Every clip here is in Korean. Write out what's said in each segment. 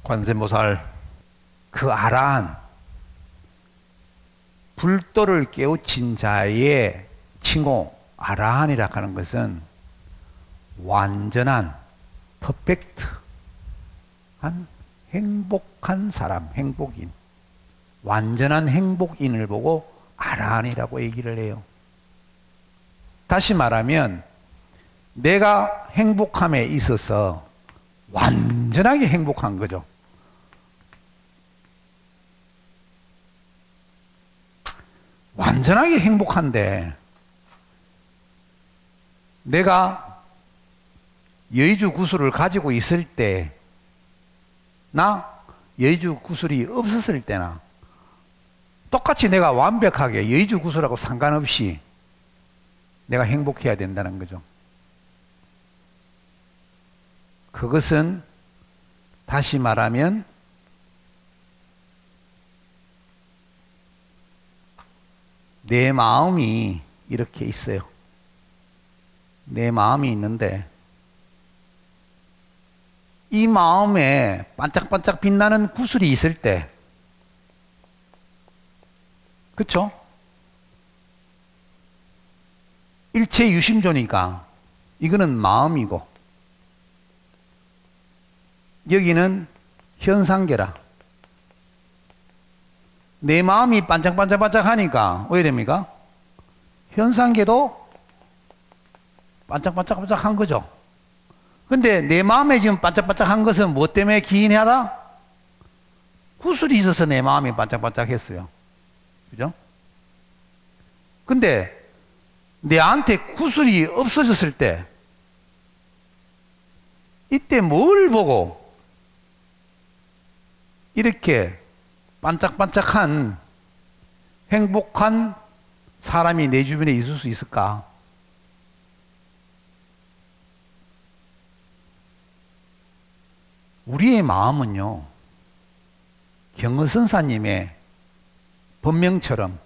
관세음보살, 그 아라한 불도를 깨우친 자의 칭호 아라한이라 하는 것은 완전한 퍼펙트한 행복한 사람, 행복인, 완전한 행복인을 보고 아라한이라고 얘기를 해요. 다시 말하면 내가 행복함에 있어서 완전하게 행복한 거죠. 완전하게 행복한데 내가 여의주 구슬을 가지고 있을 때 나 여의주 구슬이 없었을 때나 똑같이 내가 완벽하게 여의주 구슬하고 상관없이 내가 행복해야 된다는 거죠. 그것은 다시 말하면 내 마음이 이렇게 있어요. 내 마음이 있는데 이 마음에 반짝반짝 빛나는 구슬이 있을 때, 그렇죠? 일체 유심조니까 이거는 마음이고 여기는 현상계라. 내 마음이 반짝반짝반짝하니까 어떻게 됩니까? 현상계도 반짝반짝반짝한 거죠. 근데 내 마음에 지금 반짝반짝한 것은 무엇 때문에 기인하다? 구슬이 있어서 내 마음이 반짝반짝했어요. 그죠? 근데 내한테 구슬이 없어졌을 때 이때 뭘 보고 이렇게 반짝반짝한 행복한 사람이 내 주변에 있을 수 있을까? 우리의 마음은요, 경허선사님의 법명처럼,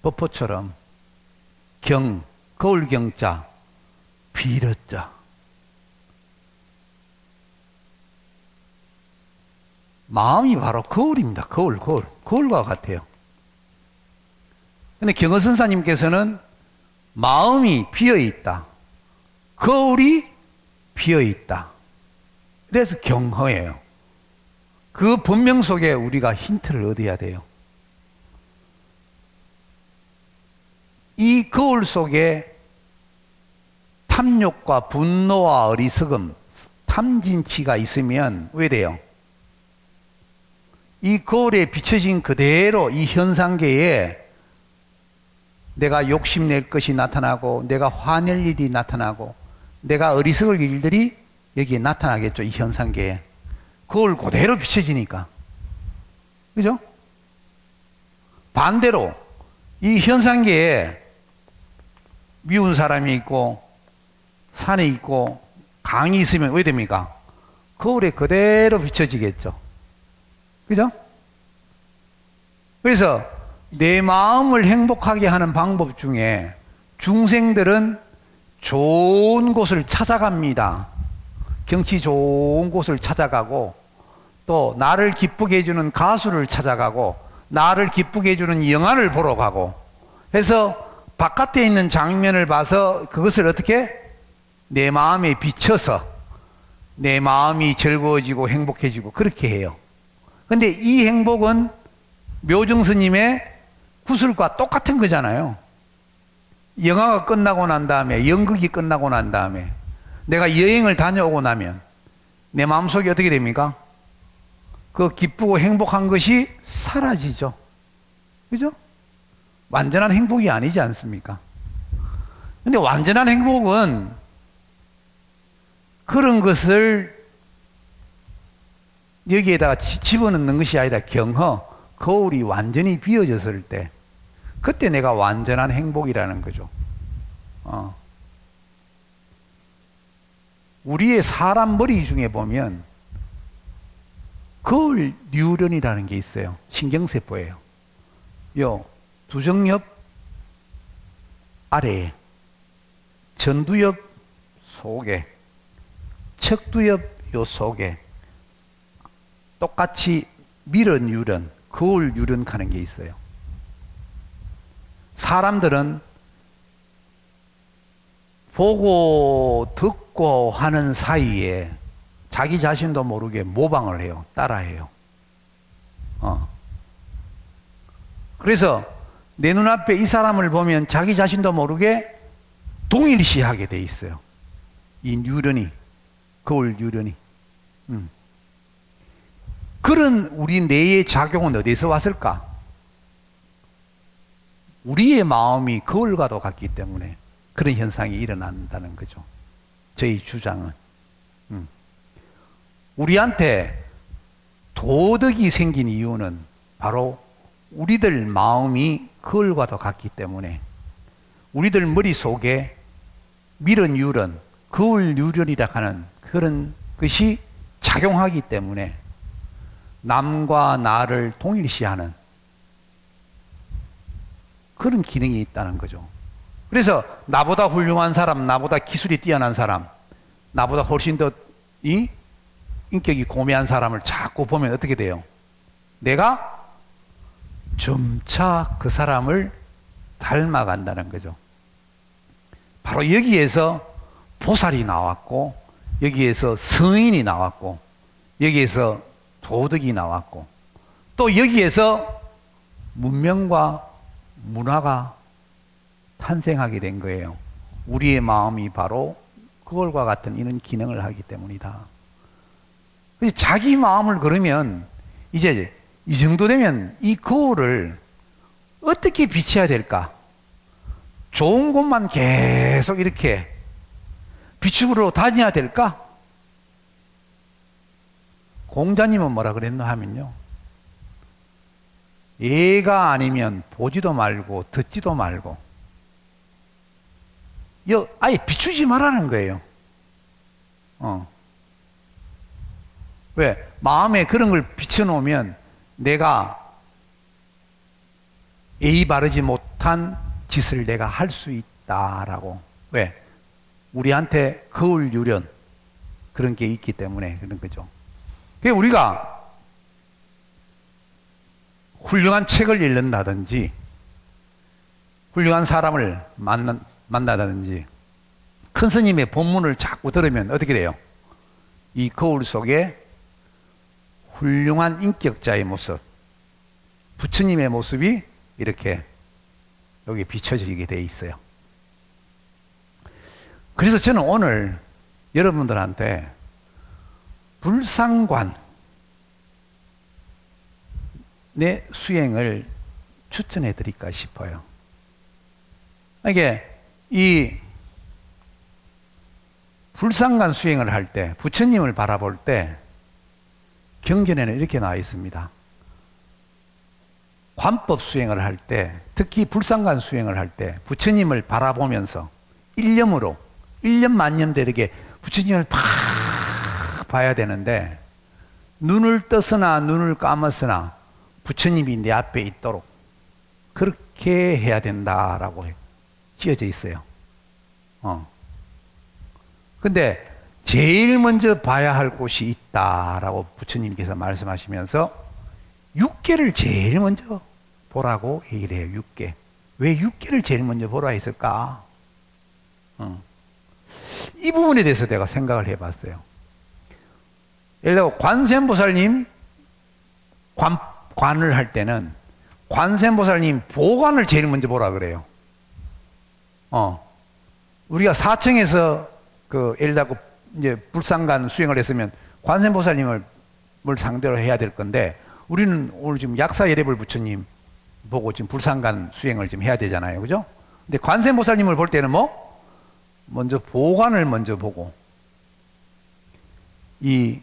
법포처럼 경, 거울경자, 비러자, 마음이 바로 거울입니다. 거울과 같아요. 근데 경허선사님께서는 마음이 비어있다, 거울이 비어있다. 그래서 경허예요. 그 본명 속에 우리가 힌트를 얻어야 돼요. 이 거울 속에 탐욕과 분노와 어리석음, 탐진치가 있으면 왜 돼요? 이 거울에 비춰진 그대로 이 현상계에 내가 욕심낼 것이 나타나고 내가 화낼 일이 나타나고 내가 어리석을 일들이 여기에 나타나겠죠. 이 현상계에 거울 그대로 비춰지니까. 그죠? 반대로 이 현상계에 미운 사람이 있고 산에 있고 강이 있으면 왜 됩니까? 거울에 그대로 비춰지겠죠. 그죠? 그래서 내 마음을 행복하게 하는 방법 중에 중생들은 좋은 곳을 찾아갑니다. 경치 좋은 곳을 찾아가고 또 나를 기쁘게 해주는 가수를 찾아가고 나를 기쁘게 해주는 영화를 보러 가고 해서 바깥에 있는 장면을 봐서 그것을 어떻게 내 마음에 비춰서 내 마음이 즐거워지고 행복해지고 그렇게 해요. 근데 이 행복은 묘증스님의 구슬과 똑같은 거잖아요. 영화가 끝나고 난 다음에, 연극이 끝나고 난 다음에 내가 여행을 다녀오고 나면 내 마음속에 어떻게 됩니까? 그 기쁘고 행복한 것이 사라지죠. 그죠? 완전한 행복이 아니지 않습니까? 근데 완전한 행복은 그런 것을 여기에다가 집어넣는 것이 아니라 경허, 거울이 완전히 비어졌을 때 그때 내가 완전한 행복이라는 거죠. 우리의 사람 머리 중에 보면 거울 뉴런이라는 게 있어요. 신경세포예요. 요 두정엽 아래에, 전두엽 속에, 척두엽 요 속에 똑같이 밀은 유련, 거울 유련 하는 게 있어요. 사람들은 보고 듣고 하는 사이에 자기 자신도 모르게 모방을 해요. 따라해요. 그래서 내 눈앞에 이 사람을 보면 자기 자신도 모르게 동일시하게 돼 있어요. 이 유련이, 거울 유련이. 그런 우리 뇌의 작용은 어디서 왔을까? 우리의 마음이 거울과도 같기 때문에 그런 현상이 일어난다는 거죠. 저희 주장은. 우리한테 도덕이 생긴 이유는 바로 우리들 마음이 거울과도 같기 때문에 우리들 머릿속에 밀은 유련, 거울 유련이라 하는 그런 것이 작용하기 때문에 남과 나를 동일시하는 그런 기능이 있다는 거죠. 그래서 나보다 훌륭한 사람, 나보다 기술이 뛰어난 사람, 나보다 훨씬 더 인격이 고매한 사람을 자꾸 보면 어떻게 돼요? 내가 점차 그 사람을 닮아간다는 거죠. 바로 여기에서 보살이 나왔고, 여기에서 성인이 나왔고, 여기에서 도덕이 나왔고, 또 여기에서 문명과 문화가 탄생하게 된 거예요. 우리의 마음이 바로 그걸과 같은 이런 기능을 하기 때문이다. 그래서 자기 마음을 그러면 이제 이 정도 되면 이 거울을 어떻게 비춰야 될까? 좋은 곳만 계속 이렇게 비추고 다녀야 될까? 공자님은 뭐라 그랬나 하면요, 얘가 아니면 보지도 말고 듣지도 말고 아예 비추지 말라는 거예요. 왜? 마음에 그런 걸 비춰놓으면 내가 예의 바르지 못한 짓을 내가 할 수 있다라고. 왜? 우리한테 거울 유련 그런 게 있기 때문에 그런 거죠. 그러니까 우리가 훌륭한 책을 읽는다든지 훌륭한 사람을 만나다든지 큰 스님의 법문을 자꾸 들으면 어떻게 돼요? 이 거울 속에 훌륭한 인격자의 모습, 부처님의 모습이 이렇게 여기 비춰지게 돼 있어요. 그래서 저는 오늘 여러분들한테 불상관 내 수행을 추천해 드릴까 싶어요. 이게 이 불상관 수행을 할 때, 부처님을 바라볼 때 경전에는 이렇게 나와 있습니다. 관법 수행을 할 때, 특히 불상관 수행을 할 때 부처님을 바라보면서 일념으로, 일념 만념대 이렇게 부처님을 팍 봐야 되는데, 눈을 떠서나 눈을 감았으나 부처님이 내 앞에 있도록 그렇게 해야 된다라고 지어져 있어요. 근데 제일 먼저 봐야 할 곳이 있다라고 부처님께서 말씀하시면서 육계를 제일 먼저 보라고 얘기를 해요. 육계. 왜 육계를 제일 먼저 보라 했을까? 이 부분에 대해서 내가 생각을 해봤어요. 예를 들어 관세음보살님 관을 할 때는 관세음보살님 보관을 제일 먼저 보라 그래요. 우리가 사청에서 예를 들어 이제 불상관 수행을 했으면 관세음보살님을 상대로 해야 될 건데, 우리는 오늘 지금 약사예례불 부처님 보고 지금 불상관 수행을 지금 해야 되잖아요, 그죠? 근데 관세음보살님을 볼 때는 먼저 보관을 먼저 보고, 이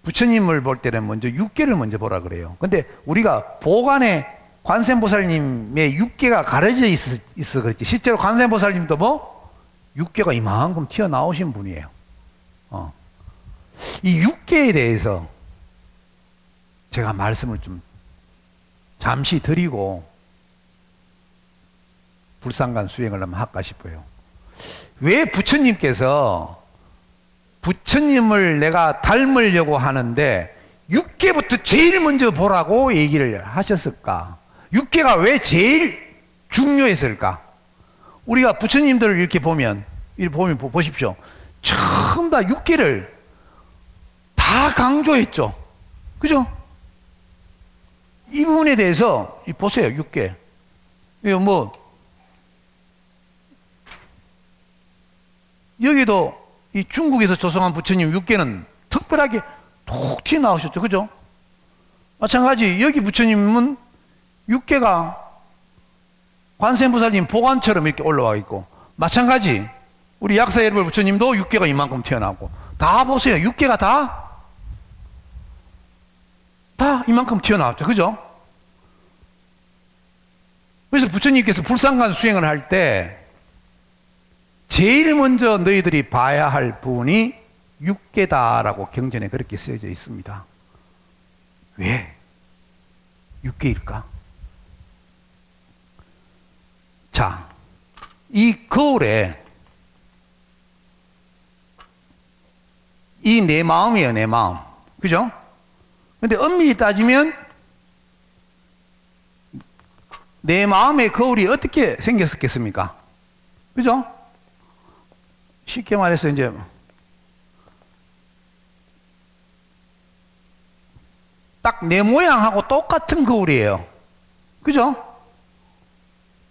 부처님을 볼 때는 먼저 육계를 먼저 보라 그래요. 근데 우리가 보관에 관세음보살님의 육계가 가려져 있어 그렇지, 실제로 관세음보살님도 육계가 이만큼 튀어나오신 분이에요. 이 육계에 대해서 제가 말씀을 좀 잠시 드리고 불상관 수행을 한번 할까 싶어요. 왜 부처님께서 부처님을 내가 닮으려고 하는데 육계부터 제일 먼저 보라고 얘기를 하셨을까? 육계가 왜 제일 중요했을까? 우리가 부처님들을 이렇게 보면 보십시오. 전부 다 육계를 다 강조했죠. 그죠? 이 부분에 대해서 보세요. 육계. 이거 뭐 여기도 이 중국에서 조성한 부처님 육계는 특별하게 톡 튀어나오셨죠. 그죠? 마찬가지 여기 부처님은 육계가 관세음보살님 보관처럼 이렇게 올라와 있고, 마찬가지 우리 약사예르벌 부처님도 육계가 이만큼 튀어나오고, 다 보세요. 육계가 다 이만큼 튀어나왔죠. 그죠? 그래서 부처님께서 불상간 수행을 할 때 제일 먼저 너희들이 봐야 할 부분이 육계다라고 경전에 그렇게 쓰여져 있습니다. 왜 육계일까? 자, 이 거울에 이 내 마음이에요. 내 마음. 그죠? 근데 엄밀히 따지면 내 마음의 거울이 어떻게 생겼겠습니까? 그죠? 쉽게 말해서 이제 딱 내 모양하고 똑같은 거울이에요. 그죠?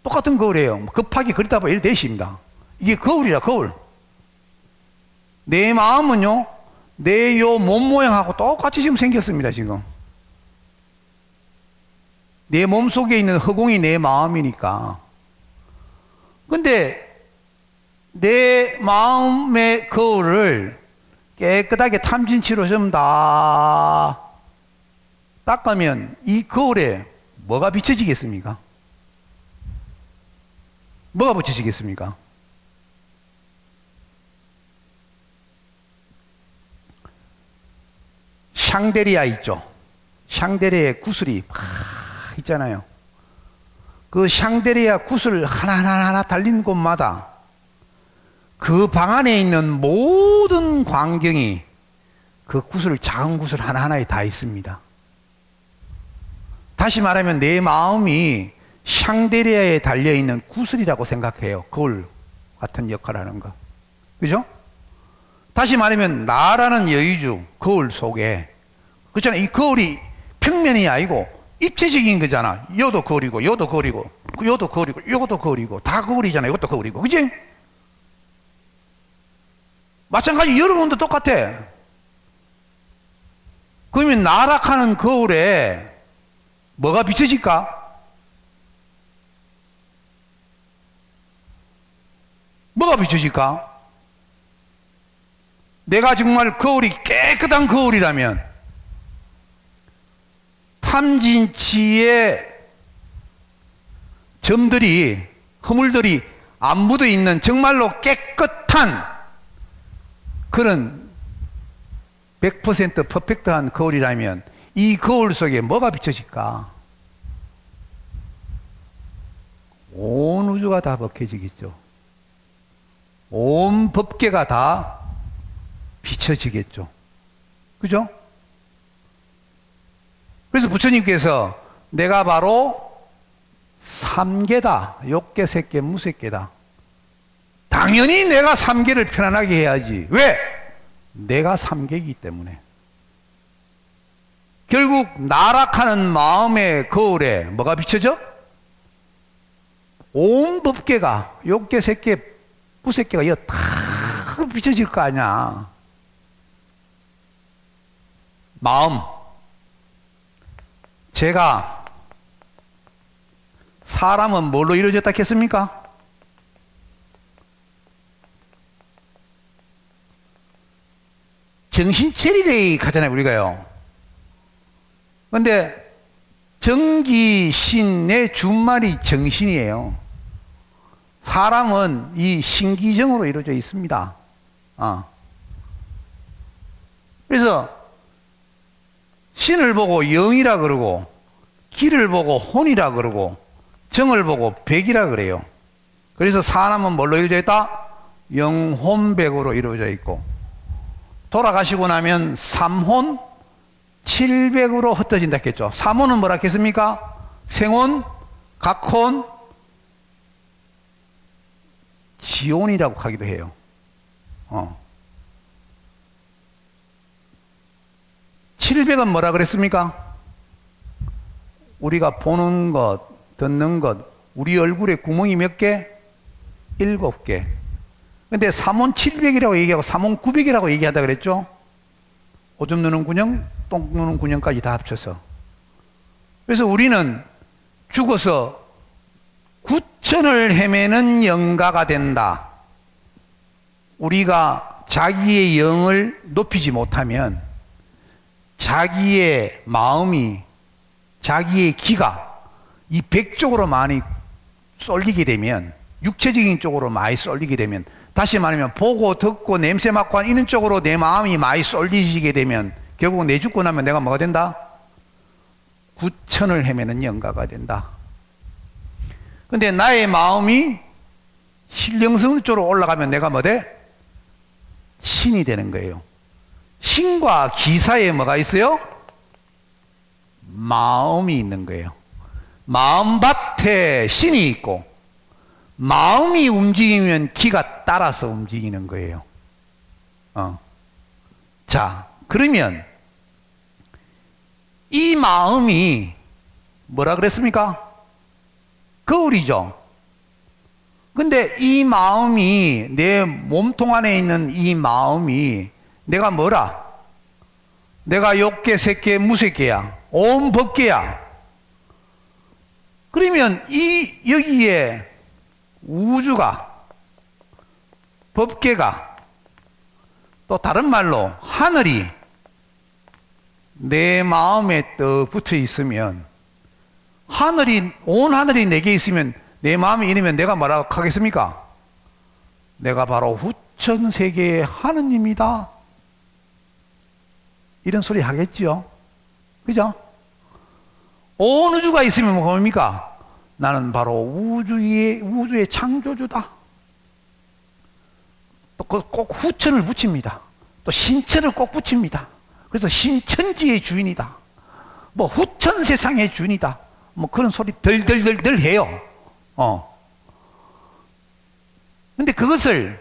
똑같은 거울이에요. 급하게 그리다 보면 이렇게 되십니다. 이게 거울이라, 거울. 내 마음은요, 내 요 몸 모양하고 똑같이 지금 생겼습니다, 지금. 내 몸 속에 있는 허공이 내 마음이니까. 근데 내 마음의 거울을 깨끗하게 탐진치로 좀 다 닦으면 이 거울에 뭐가 비춰지겠습니까? 뭐가 비춰지겠습니까? 샹데리아 있죠? 샹데리아의 구슬이 막 있잖아요. 그 샹데리아 구슬 하나하나 달린 곳마다 그 방 안에 있는 모든 광경이 그 구슬, 작은 구슬 하나하나에 다 있습니다. 다시 말하면 내 마음이 샹데리아에 달려있는 구슬이라고 생각해요. 거울 같은 역할을 하는 거. 그죠? 다시 말하면 나라는 여의주, 거울 속에, 그렇잖아요. 이 거울이 평면이 아니고 입체적인 거잖아. 요도 거울이고, 요도 거울이고, 요도 거울이고, 요것도 거울이고, 다 거울이잖아. 이것도 거울이고. 그지? 마찬가지 여러분도 똑같아. 그러면 나락하는 거울에 뭐가 비춰질까? 뭐가 비춰질까? 내가 정말 거울이 깨끗한 거울이라면 탐진치의 점들이, 허물들이 안 묻어 있는 정말로 깨끗한 그런 100% 퍼펙트한 거울이라면 이 거울 속에 뭐가 비춰질까? 온 우주가 다 벗겨지겠죠. 온 법계가 다 비춰지겠죠. 그죠? 그래서 부처님께서 내가 바로 삼계다. 욕계, 색계, 무색계다. 당연히 내가 삼계를 편안하게 해야지. 왜? 내가 삼계이기 때문에. 결국 나락하는 마음의 거울에 뭐가 비춰져? 온 법계가, 욕계, 색계, 무색계가 이거 다 비춰질 거 아니야. 마음. 제가 사람은 뭘로 이루어졌다 했습니까? 정신체리에 가잖아요, 우리가요. 근데 정기신의 준말이 정신이에요. 사람은 이 신기정으로 이루어져 있습니다. 그래서 신을 보고 영이라 그러고, 기를 보고 혼이라 그러고, 정을 보고 백이라 그래요. 그래서 사람은 뭘로 이루어져 있다? 영혼백으로 이루어져 있고, 돌아가시고 나면 삼혼, 700으로 흩어진다 했겠죠. 삼혼은 뭐라 했습니까? 생혼, 각혼, 지혼이라고 하기도 해요. 700은 뭐라 그랬습니까? 우리가 보는 것, 듣는 것, 우리 얼굴에 구멍이 몇 개? 7개. 근데 삼혼 700이라고 얘기하고 삼혼 900이라고 얘기한다 그랬죠? 오줌 누는 군형, 똥 누는 군형까지 다 합쳐서. 그래서 우리는 죽어서 9천을 헤매는 영가가 된다. 우리가 자기의 영을 높이지 못하면 자기의 마음이, 자기의 기가 이 백 쪽으로 많이 쏠리게 되면, 육체적인 쪽으로 많이 쏠리게 되면, 다시 말하면 보고 듣고 냄새 맡고 이런 쪽으로 내 마음이 많이 쏠리시게 되면 결국 내 죽고 나면 내가 뭐가 된다? 9천을 헤매는 영가가 된다. 근데 나의 마음이 신령성 쪽으로 올라가면 내가 뭐 돼? 신이 되는 거예요. 신과 기 사이에 뭐가 있어요? 마음이 있는 거예요. 마음밭에 신이 있고 마음이 움직이면 기가 따라서 움직이는 거예요. 자, 그러면 이 마음이 뭐라 그랬습니까? 거울이죠. 근데 이 마음이, 내 몸통 안에 있는 이 마음이 내가 뭐라? 내가 욕계, 색계, 무색계야. 온 법계야. 그러면 여기에 우주가, 법계가, 또 다른 말로 하늘이 내 마음에 떡 붙어 있으면, 온 하늘이 내게 있으면 내 마음이 이러면 내가 뭐라고 하겠습니까? 내가 바로 후천세계의 하느님이다. 이런 소리 하겠죠. 그죠? 온 우주가 있으면 뭡니까? 나는 바로 우주의 창조주다. 또 꼭 후천을 붙입니다. 또 신천을 꼭 붙입니다. 그래서 신천지의 주인이다. 뭐 후천 세상의 주인이다. 뭐 그런 소리 덜 해요. 근데 그것을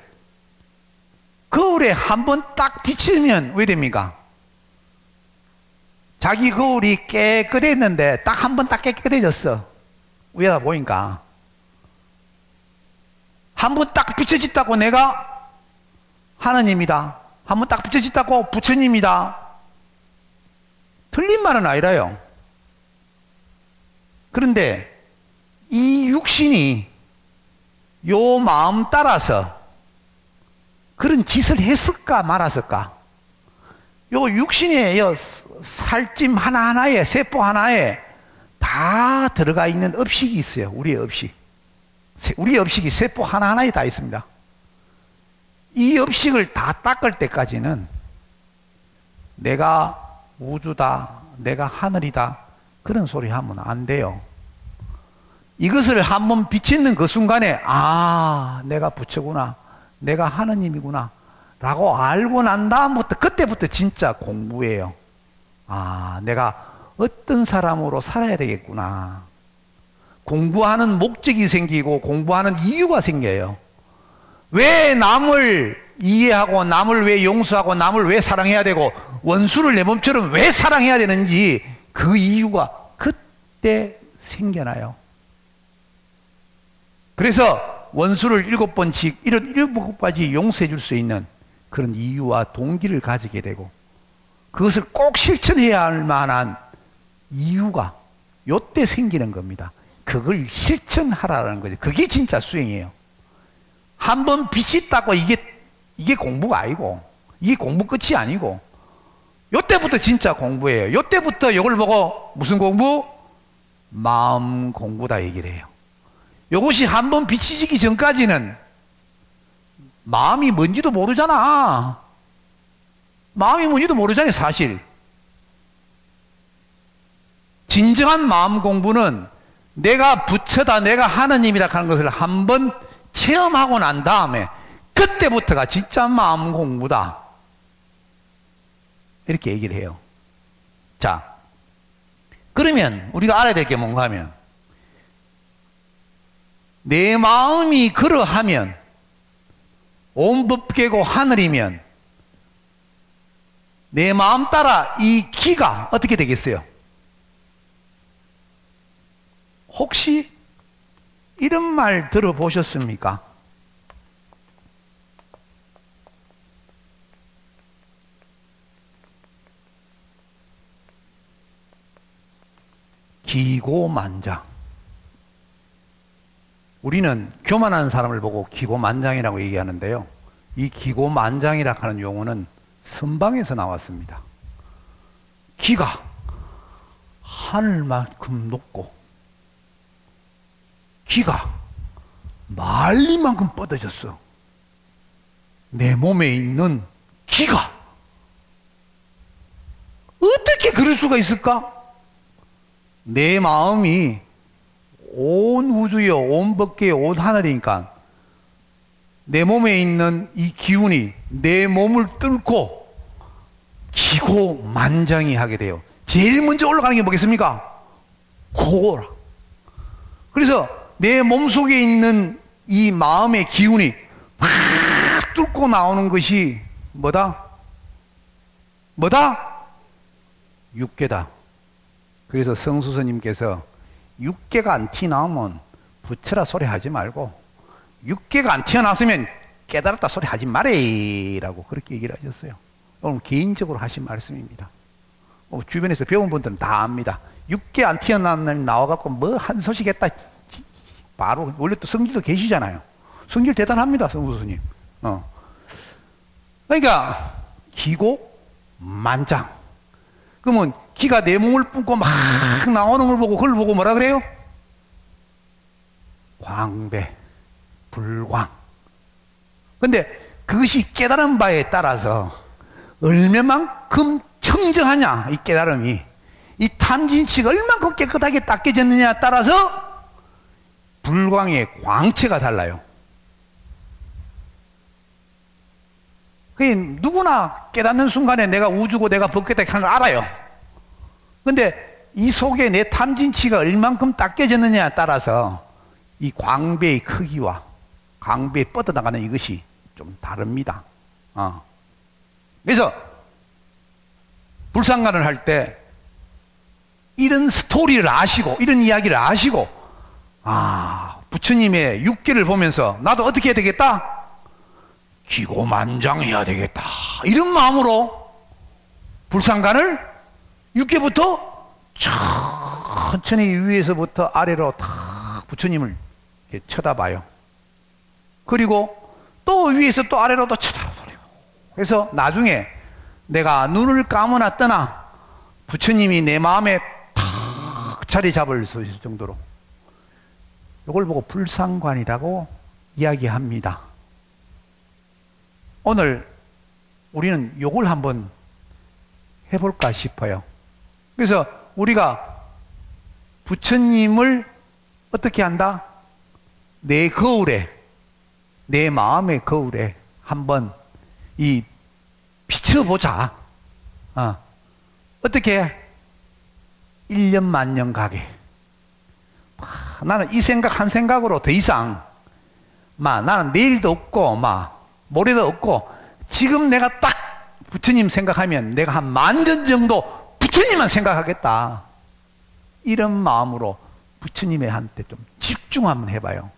거울에 한번 딱 비치면 왜 됩니까? 자기 거울이 깨끗했는데 딱 한 번 딱 깨끗해졌어. 위에다 보니까. 한 번 딱 비춰졌다고 내가 하나님이다. 한 번 딱 비춰졌다고 부처님이다. 틀린 말은 아니라요. 그런데 이 육신이 요 마음 따라서 그런 짓을 했을까 말았을까? 요 육신의 요 살찜 하나하나에, 세포 하나에 다 들어가 있는 업식이 있어요. 우리의 업식. 우리의 업식이 세포 하나하나에 다 있습니다. 이 업식을 다 닦을 때까지는 내가 우주다, 내가 하늘이다, 그런 소리 하면 안 돼요. 이것을 한번 비치는 그 순간에 내가 부처구나, 내가 하느님이구나 라고 알고 난 다음부터, 그때부터 진짜 공부예요. 내가 어떤 사람으로 살아야 되겠구나. 공부하는 목적이 생기고 공부하는 이유가 생겨요. 왜 남을 이해하고 남을 왜 용서하고 남을 왜 사랑해야 되고 원수를 내 몸처럼 왜 사랑해야 되는지 그 이유가 그때 생겨나요. 그래서 원수를 7번씩 이런 7가지 용서해 줄 수 있는 그런 이유와 동기를 가지게 되고 그것을 꼭 실천해야 할 만한 이유가 요때 생기는 겁니다. 그걸 실천하라는 거죠. 그게 진짜 수행이에요. 한번 빛이 닦고 이게 공부가 아니고, 이게 공부 끝이 아니고, 요때부터 진짜 공부예요. 요때부터 이걸 보고 무슨 공부? 마음 공부다 얘기를 해요. 요것이 한번 비치지기 전까지는 마음이 뭔지도 모르잖아. 마음이 뭔지도 모르잖아요, 사실. 진정한 마음 공부는 내가 부처다, 내가 하느님이다 하는 것을 한번 체험하고 난 다음에 그때부터가 진짜 마음 공부다. 이렇게 얘기를 해요. 자, 그러면 우리가 알아야 될 게 뭔가 하면, 내 마음이 그러하면, 온 법계고 하늘이면, 내 마음 따라 이 기가 어떻게 되겠어요? 혹시 이런 말 들어보셨습니까? 기고만장. 우리는 교만한 사람을 보고 기고만장이라고 얘기하는데요. 이 기고만장이라 하는 용어는 선방에서 나왔습니다. 기가 하늘만큼 높고 기가 말리만큼 뻗어졌어. 내 몸에 있는 기가 어떻게 그럴 수가 있을까? 내 마음이 온 우주여 온 법계여 온 하늘이니까 내 몸에 있는 이 기운이 내 몸을 뚫고 기고만장이 하게 돼요. 제일 먼저 올라가는 게 뭐겠습니까? 코라. 그래서 내 몸속에 있는 이 마음의 기운이 막 뚫고 나오는 것이 뭐다? 뭐다? 육계다. 그래서 성수스님께서 육계가 안 튀어나오면 부처라 소리 하지 말고 육계가 안 튀어나왔으면 깨달았다 소리 하지 말아라고 그렇게 얘기를 하셨어요. 오늘 개인적으로 하신 말씀입니다. 주변에서 배운 분들은 다 압니다. 육계 안 튀어나오면 나와갖고 뭐 한 소식 했다 바로. 원래 또 성질도 계시잖아요. 성질 대단합니다, 성수스님. 그러니까 기고만장. 그러면 기가 내 몸을 뿜고 막 나오는 걸 보고 그걸 보고 뭐라 그래요? 광배, 불광. 근데 그것이 깨달은 바에 따라서 얼마만큼 청정하냐, 이 깨달음이. 이 탐진치가 얼마만큼 깨끗하게 닦여졌느냐에 따라서 불광의 광채가 달라요. 누구나 깨닫는 순간에 내가 우주고 내가 법계다 하는 걸 알아요. 근데 이 속에 내 탐진치가 얼만큼 닦여졌느냐에 따라서 이 광배의 크기와 광배에 뻗어나가는 이것이 좀 다릅니다. 그래서 불상간을 할 때 이런 스토리를 아시고 이런 이야기를 아시고 부처님의 육계를 보면서 나도 어떻게 해야 되겠다? 기고만장해야 되겠다. 이런 마음으로 불상간을 육계부터 천천히 위에서부터 아래로 다 부처님을 이렇게 쳐다봐요. 그리고 또 위에서 또 아래로 또 쳐다보고. 그래서 나중에 내가 눈을 감으나 뜨나 부처님이 내 마음에 탁 자리 잡을 수 있을 정도로 이걸 보고 불상관이라고 이야기합니다. 오늘 우리는 이걸 한번 해볼까 싶어요. 그래서 우리가 부처님을 어떻게 한다? 내 거울에, 내 마음의 거울에 한번 이 비춰보자. 어떻게? 1년 만년 가게. 나는 이 생각 한 생각으로 더 이상 나는 내일도 없고 모레도 없고 지금 내가 딱 부처님 생각하면 내가 한 10,000년 정도 부처님만 생각하겠다. 이런 마음으로 부처님의 한테 좀 집중 한번 해봐요.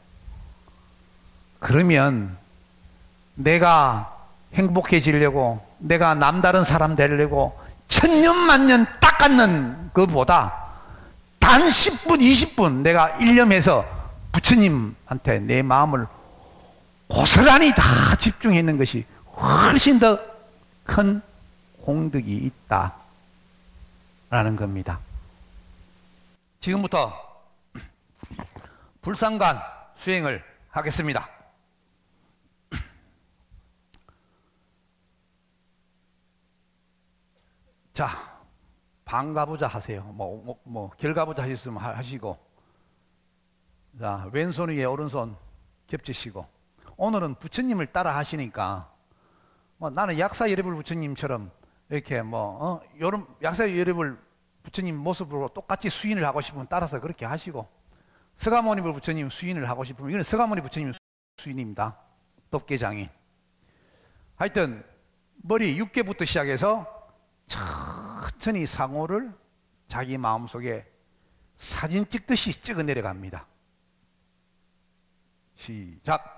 그러면 내가 행복해지려고 내가 남다른 사람 되려고 1000년 닦았는 것보다 단 10분 20분 내가 일념해서 부처님한테 내 마음을 고스란히 다 집중했는 것이 훨씬 더 큰 공덕이 있다라는 겁니다. 지금부터 불상간 수행을 하겠습니다. 자, 반가부자 하세요. 결가부자 하셨으면 하시고, 자, 왼손 위에 오른손 겹치시고, 오늘은 부처님을 따라 하시니까, 나는 약사 여러분 부처님처럼 이렇게 요런 약사 여러분 부처님 모습으로 똑같이 수인을 하고 싶으면 따라서 그렇게 하시고, 서가모니 부처님 수인을 하고 싶으면, 이건 서가모니 부처님 수인입니다. 법계장인. 하여튼 머리 6개부터 시작해서 천천히 상호를 자기 마음속에 사진 찍듯이 찍어 내려갑니다. 시작.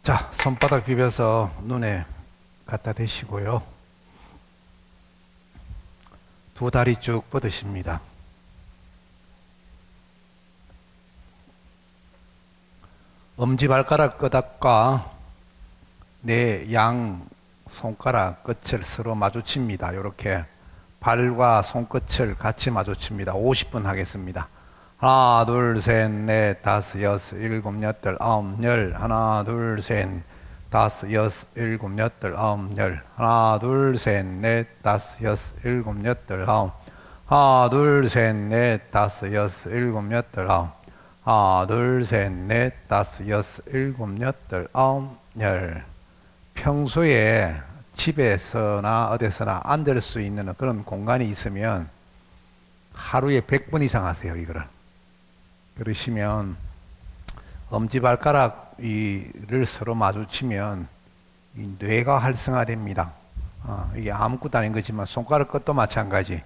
자, 손바닥 비벼서 눈에 갖다 대시고요. 두 다리 쭉 뻗으십니다. 엄지발가락 끄덕과 내 양 손가락 끝을 서로 마주칩니다. 이렇게 발과 손끝을 같이 마주칩니다. 50분 하겠습니다. 하나, 둘, 셋, 넷, 다섯, 여섯, 일곱, 여덟, 아홉, 열. 하나, 둘, 셋, 다섯, 여섯, 일곱, 여덟, 아홉, 열. 하나, 둘, 셋, 넷, 다섯, 여섯, 일곱, 여덟, 아홉. 하나, 둘, 셋, 넷, 다섯, 여섯, 일곱, 여덟, 아홉. 하나, 둘, 셋, 넷, 다섯, 여섯, 일곱, 여덟, 아홉, 열. 평소에 집에서나 어디서나 앉을 수 있는 그런 공간이 있으면 하루에 100번 이상 하세요, 이거를. 그러시면 엄지발가락을 서로 마주치면 이 뇌가 활성화됩니다. 이게 아무것도 아닌 거지만 손가락 끝도 마찬가지.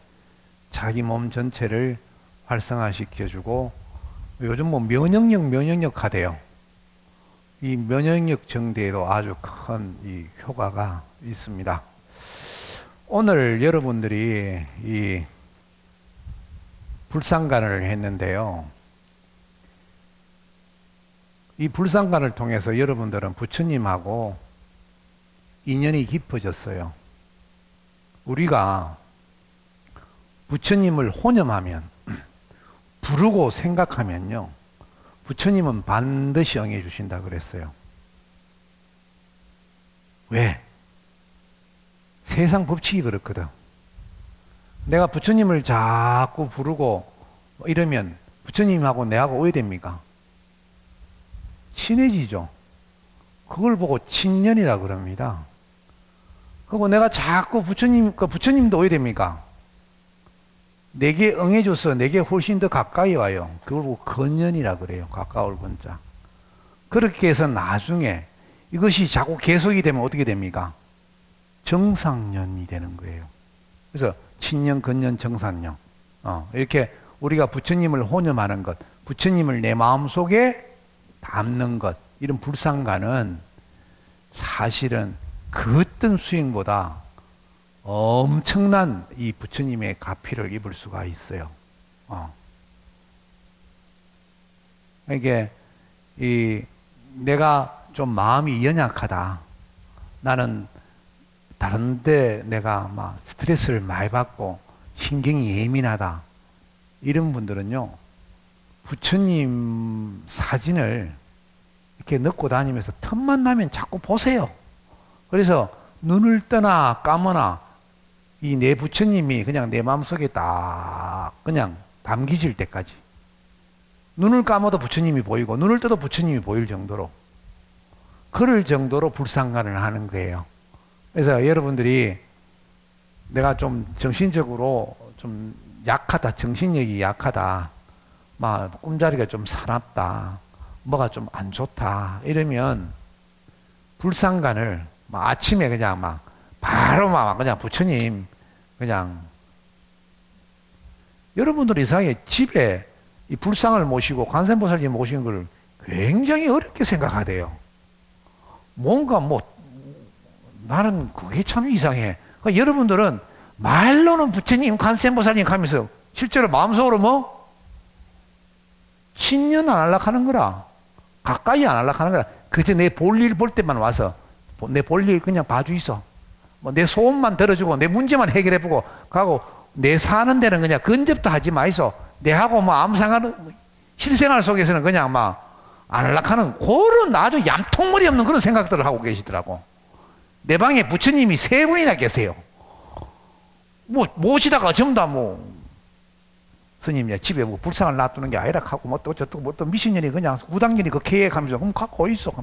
자기 몸 전체를 활성화시켜주고 요즘 뭐 면역력 하대요. 이 면역력 증대에도 아주 큰 이 효과가 있습니다. 오늘 여러분들이 이 불상간을 했는데요. 이 불상간을 통해서 여러분들은 부처님하고 인연이 깊어졌어요. 우리가 부처님을 혼념하면, 부르고 생각하면요, 부처님은 반드시 응해 주신다 그랬어요. 왜? 세상 법칙이 그렇거든. 내가 부처님을 자꾸 부르고 이러면 부처님하고 내하고 오해됩니까? 친해지죠. 그걸 보고 친연이라 그럽니다. 그리고 내가 자꾸 부처님도 오해됩니까? 내게 응해줘서 내게 훨씬 더 가까이 와요. 그걸 보고 건연이라 그래요. 가까울 건자. 그렇게 해서 나중에 이것이 자꾸 계속이 되면 어떻게 됩니까? 정상연이 되는 거예요. 그래서 친연, 건연, 정상연. 이렇게 우리가 부처님을 혼념하는 것, 부처님을 내 마음속에 담는 것, 이런 불상간은 사실은 그 어떤 수행보다 엄청난 이 부처님의 가피를 입을 수가 있어요. 이게 내가 좀 마음이 연약하다. 나는 다른데 내가 막 스트레스를 많이 받고 신경이 예민하다. 이런 분들은요, 부처님 사진을 이렇게 넣고 다니면서 틈만 나면 자꾸 보세요. 그래서 눈을 뜨나 감으나 이 내 부처님이 그냥 내 마음속에 딱 그냥 담기질 때까지, 눈을 감아도 부처님이 보이고 눈을 떠도 부처님이 보일 정도로, 그럴 정도로 불상간을 하는 거예요. 그래서 여러분들이 내가 좀 정신적으로 좀 약하다, 정신력이 약하다, 막 꿈자리가 좀 사납다, 뭐가 좀 안 좋다 이러면 불상간을 아침에 그냥 막 바로 막 그냥 부처님 그냥, 여러분들 이상하게 집에 이 불상을 모시고 관세음보살님 모시는 걸 굉장히 어렵게 생각하대요. 뭔가 나는 그게 참 이상해. 그러니까 여러분들은 말로는 부처님, 관세음보살님 하면서 실제로 마음속으로 친연 안 하려고 하는 거라. 가까이 안 하려고 하는 거라. 그저 내 볼일 볼 때만 와서 내 볼일 그냥 봐주 있어. 내 소원만 들어주고 내 문제만 해결해보고 가고, 내 사는 데는 그냥 근접도 하지 마이소. 내하고 아무 상관, 실생활 속에서는 그냥 안 하려고 하는 그런 아주 얌통머리 없는 그런 생각들을 하고 계시더라고. 내 방에 부처님이 3분이나 계세요. 모시다가 전부 다 스님, 집에 불상을 놔두는 게 아니라 하고 또 어쩌고 또 미신년이 그냥 우당년이 그 계획하면서 그럼 갖고 있어.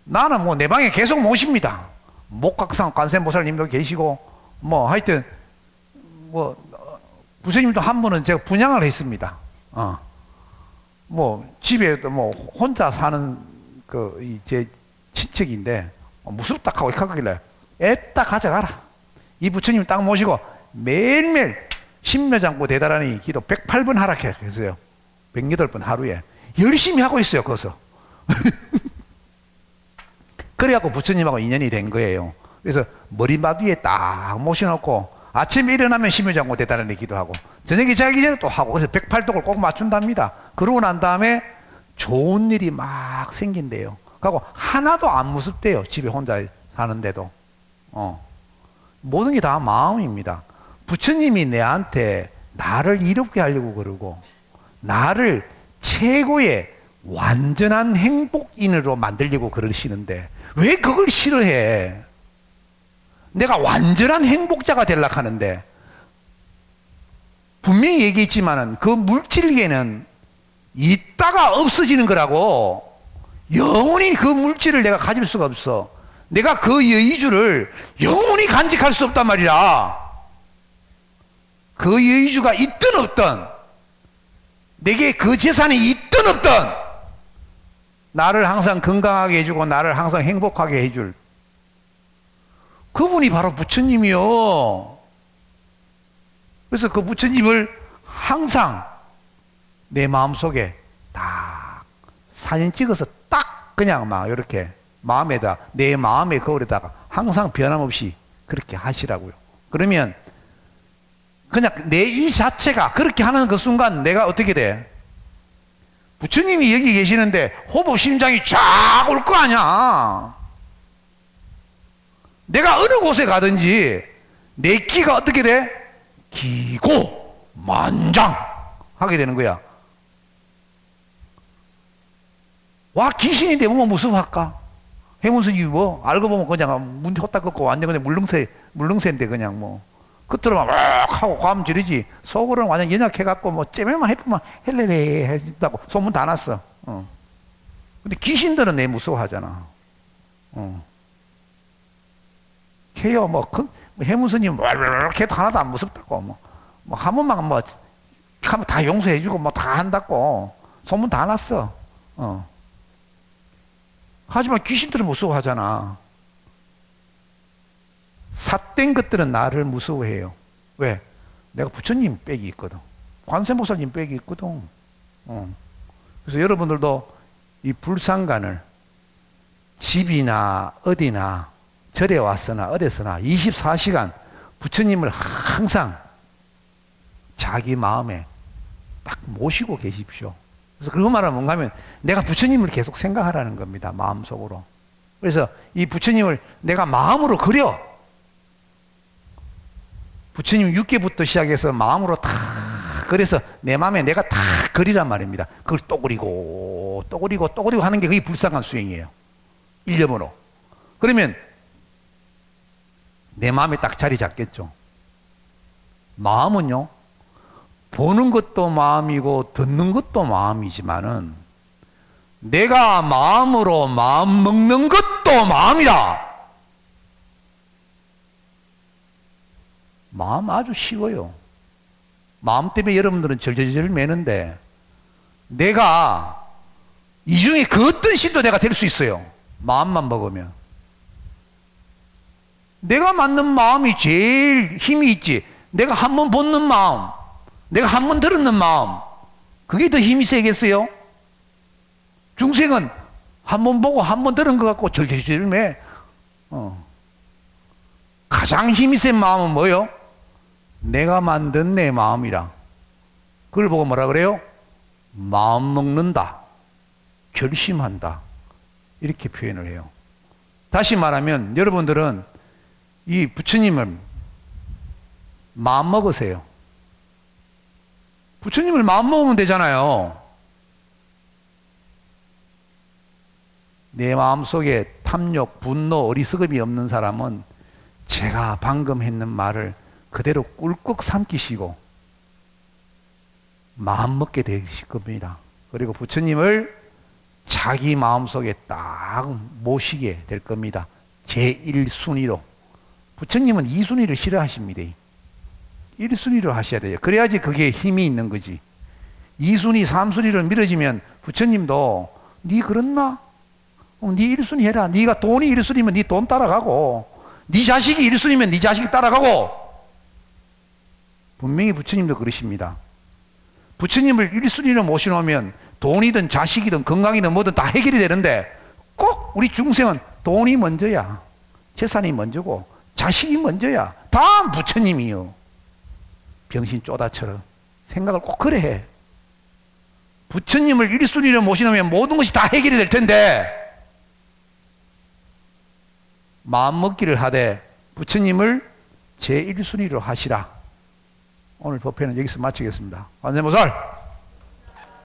나는 내 방에 계속 모십니다. 목각상 관세음보살님도 계시고 하여튼 부처님도 한 번은 제가 분양을 했습니다. 집에도 혼자 사는 제 친척인데 무섭다 하고 이렇게 하길래 애따 가져가라. 이 부처님 딱 모시고 매일매일 심묘장구 대다라니 기도 108번 하락했어요. 108번 하루에 열심히 하고 있어요. 거기서 그래갖고 부처님하고 인연이 된 거예요. 그래서 머리맡 위에 딱 모셔놓고 아침에 일어나면 심유장구 대단한 얘기도 하고 저녁에 자기 전에 또 하고 그래서 108독을 꼭 맞춘답니다. 그러고 난 다음에 좋은 일이 막 생긴대요. 그리고 하나도 안 무섭대요. 집에 혼자 사는데도. 모든 게 다 마음입니다. 부처님이 내한테 나를 이롭게 하려고 그러고 나를 최고의 완전한 행복인으로 만들려고 그러시는데 왜 그걸 싫어해? 내가 완전한 행복자가 되려고 하는데 분명히 얘기했지만은 그 물질계는 있다가 없어지는 거라고. 영원히 그 물질을 내가 가질 수가 없어. 내가 그 여의주를 영원히 간직할 수 없단 말이야. 그 여의주가 있든 없든 내게 그 재산이 있든 없든 나를 항상 건강하게 해주고 나를 항상 행복하게 해줄 그분이 바로 부처님이요. 그래서 그 부처님을 항상 내 마음속에 딱 사진 찍어서 딱 그냥 막 이렇게 마음에다 내 마음의 거울에다가 항상 변함없이 그렇게 하시라고요. 그러면 그냥 내 이 자체가 그렇게 하는 그 순간 내가 어떻게 돼? 부처님이 여기 계시는데 호흡 심장이 쫙 올 거 아니야. 내가 어느 곳에 가든지 내 기가 어떻게 돼? 기고 만장 하게 되는 거야. 와, 귀신인데 뭐 무서워할까? 해문스님이 뭐 알고 보면 그냥 문 헛다 걷고 완전 그냥 물렁새인데 그냥 뭐 겉으로만 막 하고 과음 지르지 속으로는 완전 연약해갖고 뭐 째매만 해보면 헬레레 해준다고 소문 다 났어. 근데 귀신들은 내 무서워하잖아. 해요 뭐 해문스님 이렇게 해도 하나도 안 무섭다고 뭐 한 번만 뭐 하면 다 용서해주고 뭐 다 한다고 소문 다 났어. 하지만 귀신들은 무서워하잖아. 삿된 것들은 나를 무서워해요. 왜? 내가 부처님 빽이 있거든. 관세음보살님 빽이 있거든. 그래서 여러분들도 이 불상관을 집이나 어디나 절에 왔으나 어디서나 24시간 부처님을 항상 자기 마음에 딱 모시고 계십시오. 그래서 그 말은 뭔가 하면 내가 부처님을 계속 생각하라는 겁니다. 마음속으로. 그래서 이 부처님을 내가 마음으로 그려. 부처님 6개부터 시작해서 마음으로 다 그래서 내 마음에 내가 다 그리란 말입니다. 그걸 또 그리고 또 그리고 또 그리고 하는 게 그게 불상한 수행이에요. 일념으로. 그러면 내 마음에 딱 자리 잡겠죠. 마음은요, 보는 것도 마음이고 듣는 것도 마음이지만은 내가 마음으로 마음 먹는 것도 마음이다. 마음 아주 쉬워요. 마음 때문에 여러분들은 절절절 매는데 내가 이 중에 그 어떤 신도 내가 될 수 있어요. 마음만 먹으면. 내가 맞는 마음이 제일 힘이 있지. 내가 한 번 보는 마음, 내가 한 번 들었는 마음, 그게 더 힘이 세겠어요? 중생은 한 번 보고 한 번 들은 것 같고 절절절 매. 가장 힘이 센 마음은 뭐예요? 내가 만든 내 마음이라. 그걸 보고 뭐라 그래요? 마음 먹는다, 결심한다, 이렇게 표현을 해요. 다시 말하면 여러분들은 이 부처님을 마음 먹으세요. 부처님을 마음 먹으면 되잖아요. 내 마음속에 탐욕, 분노, 어리석음이 없는 사람은 제가 방금 했는 말을 그대로 꿀꺽 삼키시고 마음 먹게 되실 겁니다. 그리고 부처님을 자기 마음속에 딱 모시게 될 겁니다. 제1순위로. 부처님은 2순위를 싫어하십니다. 1순위로 하셔야 돼요. 그래야지 그게 힘이 있는 거지. 2순위, 3순위로 밀어지면 부처님도 니 그렇나? 니 1순위 해라. 니가 돈이 1순위면 니 돈 따라가고 니 자식이 1순위면 니 자식이 따라가고. 분명히 부처님도 그러십니다. 부처님을 1순위로 모셔놓으면 돈이든 자식이든 건강이든 뭐든 다 해결이 되는데 꼭 우리 중생은 돈이 먼저야. 재산이 먼저고 자식이 먼저야. 다음 부처님이요. 병신 쪼다처럼 생각을 꼭 그래 해. 부처님을 1순위로 모시면 모든 것이 다 해결이 될 텐데 마음먹기를 하되 부처님을 제1순위로 하시라. 오늘 법회는 여기서 마치겠습니다. 관세음보살